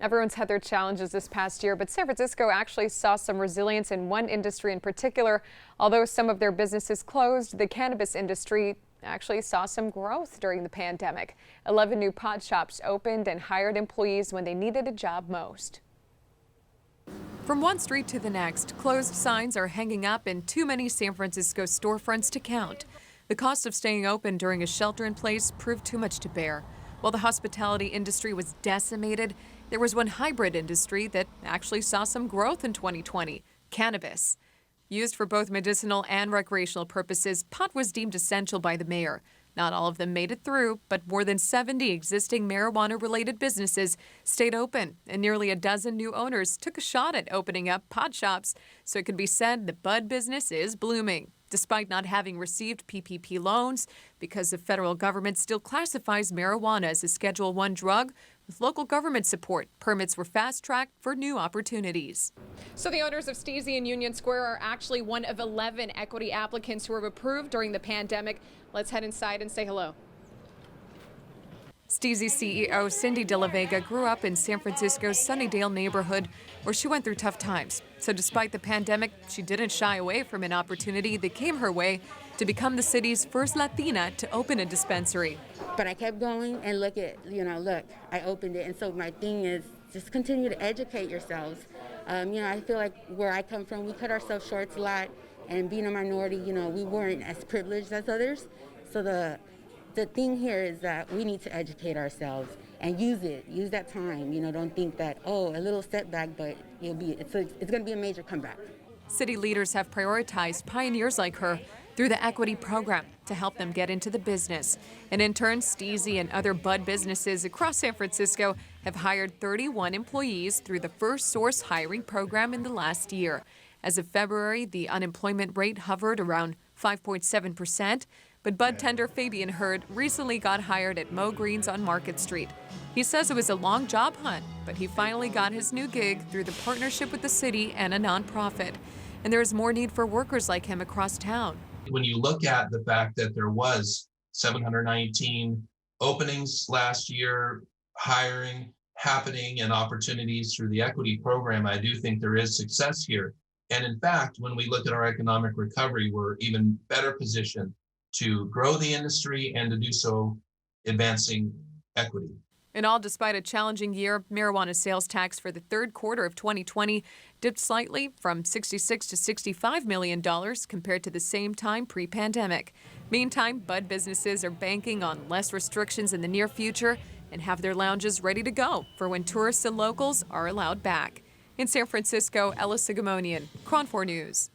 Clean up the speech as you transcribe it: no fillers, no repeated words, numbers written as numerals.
Everyone's had their challenges this past year, but San Francisco actually saw some resilience in one industry in particular. Although some of their businesses closed, the cannabis industry actually saw some growth during the pandemic. 11 new pod shops opened and hired employees when they needed a job most. From one street to the next, closed signs are hanging up in too many San Francisco storefronts to count. The cost of staying open during a shelter-in-place proved too much to bear. While the hospitality industry was decimated, there was one hybrid industry that actually saw some growth in 2020, cannabis. Used for both medicinal and recreational purposes, pot was deemed essential by the mayor. Not all of them made it through, but more than 70 existing marijuana-related businesses stayed open, and nearly a dozen new owners took a shot at opening up pod shops, so it could be said the bud business is blooming. Despite not having received PPP loans, because the federal government still classifies marijuana as a Schedule I drug, with local government support, permits were fast-tracked for new opportunities. So the owners of Steezy and Union Square are actually one of 11 equity applicants who were approved during the pandemic. Let's head inside and say hello. Steezy CEO Cindy De La Vega grew up in San Francisco's Sunnydale neighborhood, where she went through tough times. So despite the pandemic, she didn't shy away from an opportunity that came her way to become the city's first Latina to open a dispensary. But I kept going, and look, I opened it. And so my thing is just continue to educate yourselves. I feel like where I come from, we cut ourselves short a lot. And being a minority, we weren't as privileged as others. So the thing here is that we need to educate ourselves and use that time. Don't think that, a little setback, but it's going to be a major comeback. City leaders have prioritized pioneers like her through the equity program to help them get into the business. And in turn, Steezy and other bud businesses across San Francisco have hired 31 employees through the First Source hiring program in the last year. As of February, the unemployment rate hovered around 5.7%, but bud tender Fabian Hurd recently got hired at Mo Green's on Market Street. He says it was a long job hunt, but he finally got his new gig through the partnership with the city and a nonprofit. And there is more need for workers like him across town. When you look at the fact that there was 719 openings last year, hiring happening and opportunities through the equity program, I do think there is success here. And in fact, when we look at our economic recovery, we're even better positioned to grow the industry and to do so advancing equity. And all despite a challenging year, marijuana sales tax for the third quarter of 2020 dipped slightly from $66 to $65 million compared to the same time pre-pandemic. Meantime, bud businesses are banking on less restrictions in the near future and have their lounges ready to go for when tourists and locals are allowed back. In San Francisco, Ella Sigimonian, KRON 4 News.